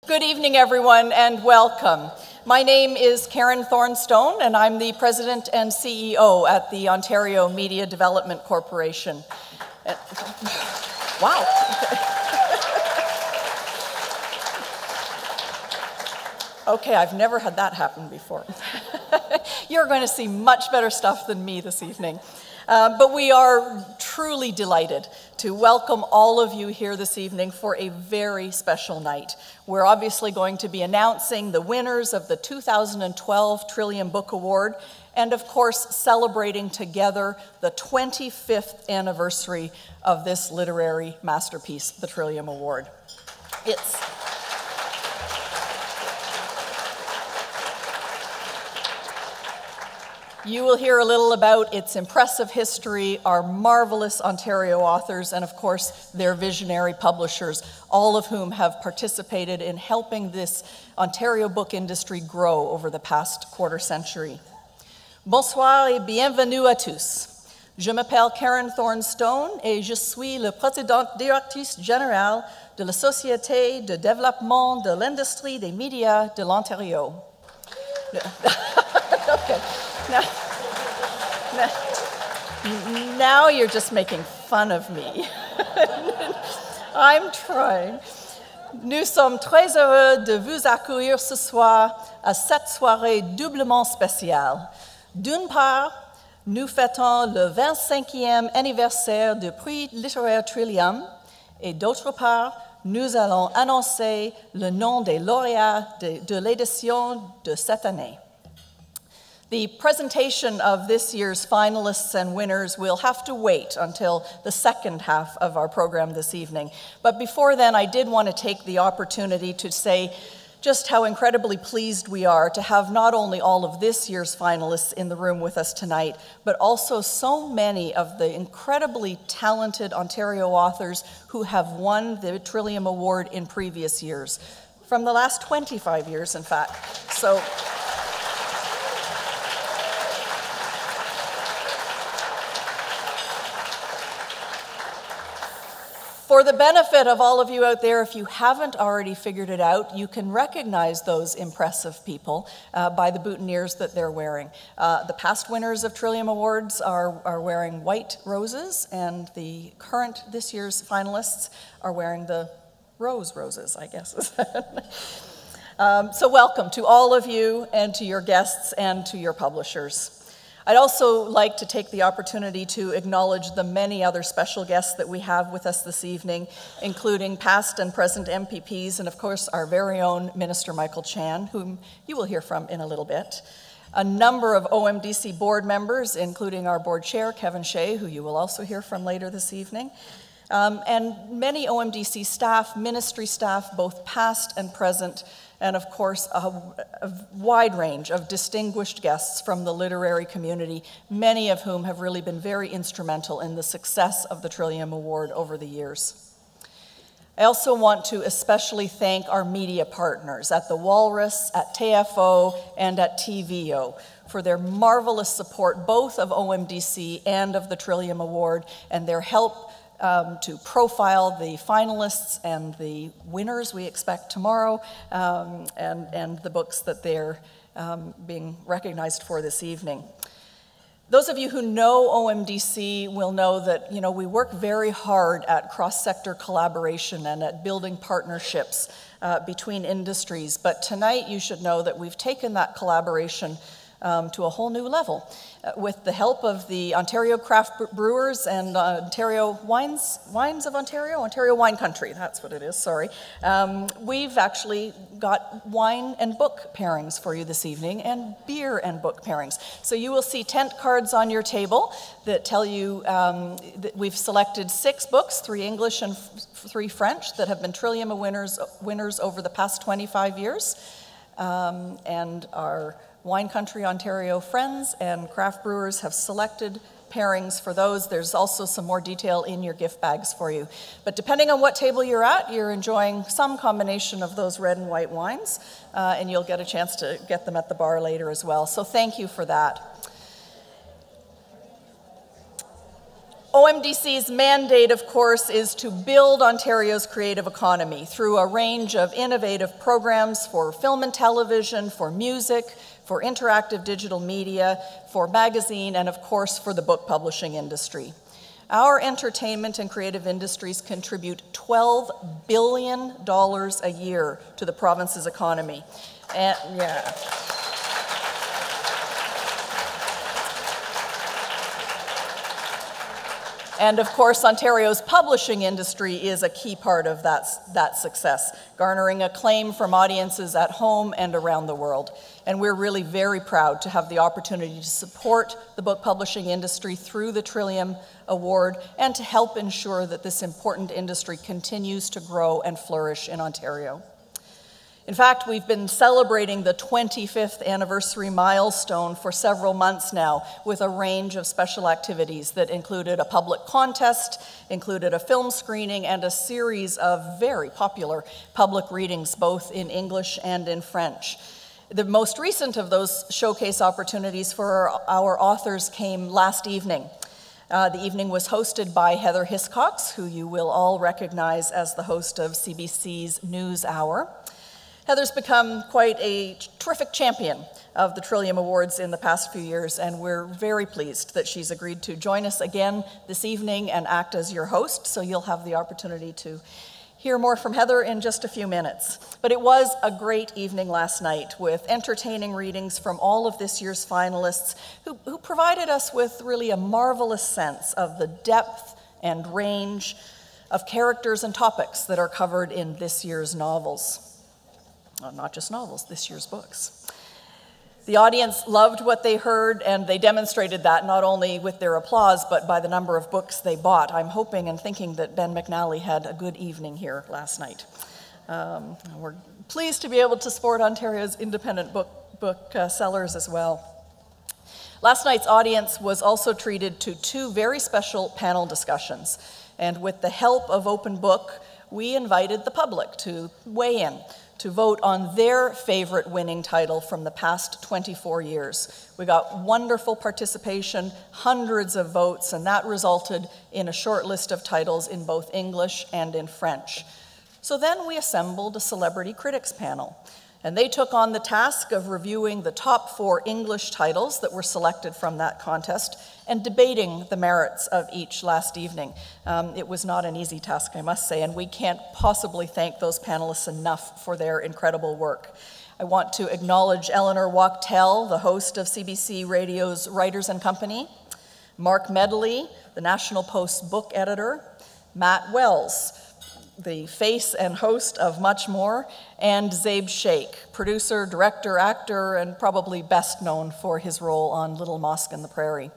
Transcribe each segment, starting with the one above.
Good evening, everyone, and welcome. My name is Karen Thornstone, and I'm the President and CEO at the Ontario Media Development Corporation. Wow. Okay, I've never had that happen before. You're going to see much better stuff than me this evening. But we are truly delighted to welcome all of you here this evening for a very special night. We're obviously going to be announcing the winners of the 2012 Trillium Book Award and, of course, celebrating together the 25th anniversary of this literary masterpiece, the Trillium Award. You will hear a little about its impressive history, our marvelous Ontario authors, and of course, their visionary publishers, all of whom have participated in helping this Ontario book industry grow over the past quarter century. Bonsoir et bienvenue à tous. Je m'appelle Karen Thornstone et je suis le président directrice générale de la Société de développement de l'industrie des médias de l'Ontario. Okay. Now you're just making fun of me. I'm trying. Nous sommes très heureux de vous accueillir ce soir à cette soirée doublement spéciale. D'une part, nous fêtons le 25e anniversaire du prix littéraire Trillium, et d'autre part, nous allons annoncer le nom des lauréats de l'édition de cette année. The presentation of this year's finalists and winners will have to wait until the second half of our program this evening. But before then, I did want to take the opportunity to say just how incredibly pleased we are to have not only all of this year's finalists in the room with us tonight, but also so many of the incredibly talented Ontario authors who have won the Trillium Award in previous years, from the last 25 years, in fact. So. For the benefit of all of you out there, if you haven't already figured it out, you can recognize those impressive people by the boutonnieres that they're wearing. The past winners of Trillium Awards are wearing white roses, and the current this year's finalists are wearing the roses, I guess. So welcome to all of you and to your guests and to your publishers. I'd also like to take the opportunity to acknowledge the many other special guests that we have with us this evening, including past and present MPPs, and of course our very own Minister Michael Chan, whom you will hear from in a little bit. A number of OMDC board members, including our board chair, Kevin Shea, who you will also hear from later this evening, and many OMDC staff, ministry staff, both past and present, and of course, a wide range of distinguished guests from the literary community, many of whom have really been very instrumental in the success of the Trillium Award over the years. I also want to especially thank our media partners at the Walrus, at TFO, and at TVO for their marvelous support, both of OMDC and of the Trillium Award, and their help to profile the finalists and the winners we expect tomorrow, and the books that they're being recognized for this evening. Those of you who know OMDC will know that we work very hard at cross-sector collaboration and at building partnerships between industries, but tonight you should know that we've taken that collaboration to a whole new level. With the help of the Ontario Craft Brewers and Ontario Wines of Ontario Wine Country, that's what it is, sorry. We've actually got wine and book pairings for you this evening, and beer and book pairings. So you will see tent cards on your table that tell you that we've selected 6 books, 3 English and 3 French, that have been Trillium winners over the past 25 years. And our Wine Country Ontario friends and craft brewers have selected pairings for those. There's also some more detail in your gift bags for you. But depending on what table you're at, you're enjoying some combination of those red and white wines, and you'll get a chance to get them at the bar later as well. So thank you for that. OMDC's mandate, of course, is to build Ontario's creative economy through a range of innovative programs for film and television, for music, for interactive digital media, for magazine, and of course for the book publishing industry. Our entertainment and creative industries contribute $12 billion a year to the province's economy. And, yeah. And of course, Ontario's publishing industry is a key part of that success, garnering acclaim from audiences at home and around the world. And we're really very proud to have the opportunity to support the book publishing industry through the Trillium Award and to help ensure that this important industry continues to grow and flourish in Ontario. In fact, we've been celebrating the 25th anniversary milestone for several months now with a range of special activities that included a public contest, included a film screening, and a series of very popular public readings, both in English and in French. The most recent of those showcase opportunities for our authors came last evening. The evening was hosted by Heather Hiscox, who you will all recognize as the host of CBC's News Hour. Heather's become quite a terrific champion of the Trillium Awards in the past few years, and we're very pleased that she's agreed to join us again this evening and act as your host, so you'll have the opportunity to hear more from Heather in just a few minutes. But it was a great evening last night with entertaining readings from all of this year's finalists who provided us with really a marvelous sense of the depth and range of characters and topics that are covered in this year's novels. Well, not just novels, this year's books. The audience loved what they heard, and they demonstrated that not only with their applause, but by the number of books they bought. I'm hoping and thinking that Ben McNally had a good evening here last night. We're pleased to be able to support Ontario's independent book sellers as well. Last night's audience was also treated to two very special panel discussions, and with the help of Open Book, we invited the public to weigh in, to vote on their favorite winning title from the past 24 years. We got wonderful participation, hundreds of votes, and that resulted in a short list of titles in both English and in French. So then we assembled a celebrity critics panel, and they took on the task of reviewing the top 4 English titles that were selected from that contest and debating the merits of each last evening. It was not an easy task, I must say, and we can't possibly thank those panelists enough for their incredible work. I want to acknowledge Eleanor Wachtel, the host of CBC Radio's Writers and Company, Mark Medley, the National Post's book editor, Matt Wells, the face and host of Much More, and Zabe Sheikh, producer, director, actor, and probably best known for his role on Little Mosque on the Prairie.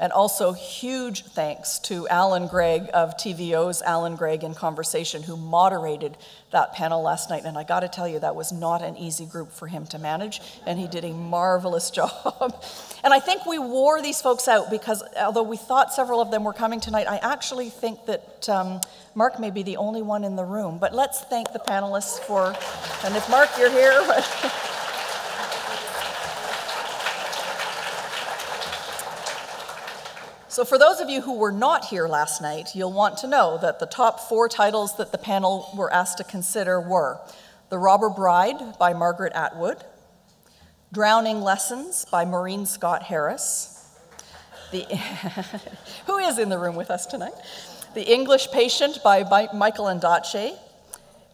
And also huge thanks to Alan Gregg of TVO's Alan Gregg in Conversation, who moderated that panel last night. And I gotta tell you, that was not an easy group for him to manage, and he did a marvelous job. And I think we wore these folks out because although we thought several of them were coming tonight, I actually think that Mark may be the only one in the room. But let's thank the panelists for, and if Mark, you're here. So for those of you who were not here last night, you'll want to know that the top 4 titles that the panel were asked to consider were The Robber Bride by Margaret Atwood, Drowning Lessons by Maureen Scott Harris, who is in the room with us tonight, The English Patient by Michael Ondaatje,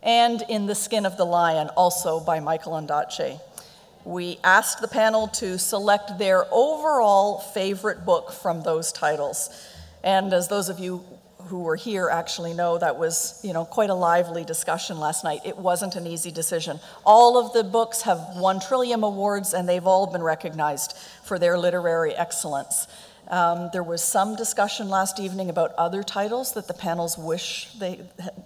and In the Skin of the Lion, also by Michael Ondaatje. We asked the panel to select their overall favorite book from those titles. And as those of you who were here actually know, that was, quite a lively discussion last night. It wasn't an easy decision. All of the books have won Trillium Awards, and they've all been recognized for their literary excellence. There was some discussion last evening about other titles that the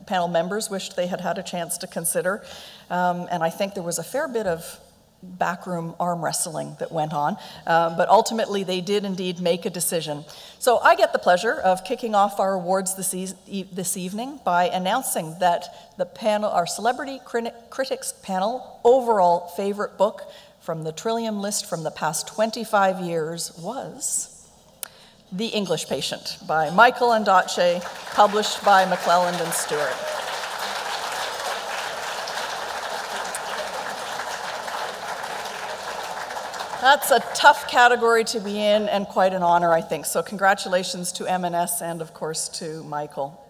panel members wished they had had a chance to consider. And I think there was a fair bit of backroom arm wrestling that went on, but ultimately they did indeed make a decision. So I get the pleasure of kicking off our awards this evening by announcing that the panel, our Celebrity Critics panel, overall favorite book from the Trillium list from the past 25 years was The English Patient by Michael and Dace, published by McClelland and Stewart. That's a tough category to be in and quite an honor, I think. So congratulations to M&S and, of course, to Michael.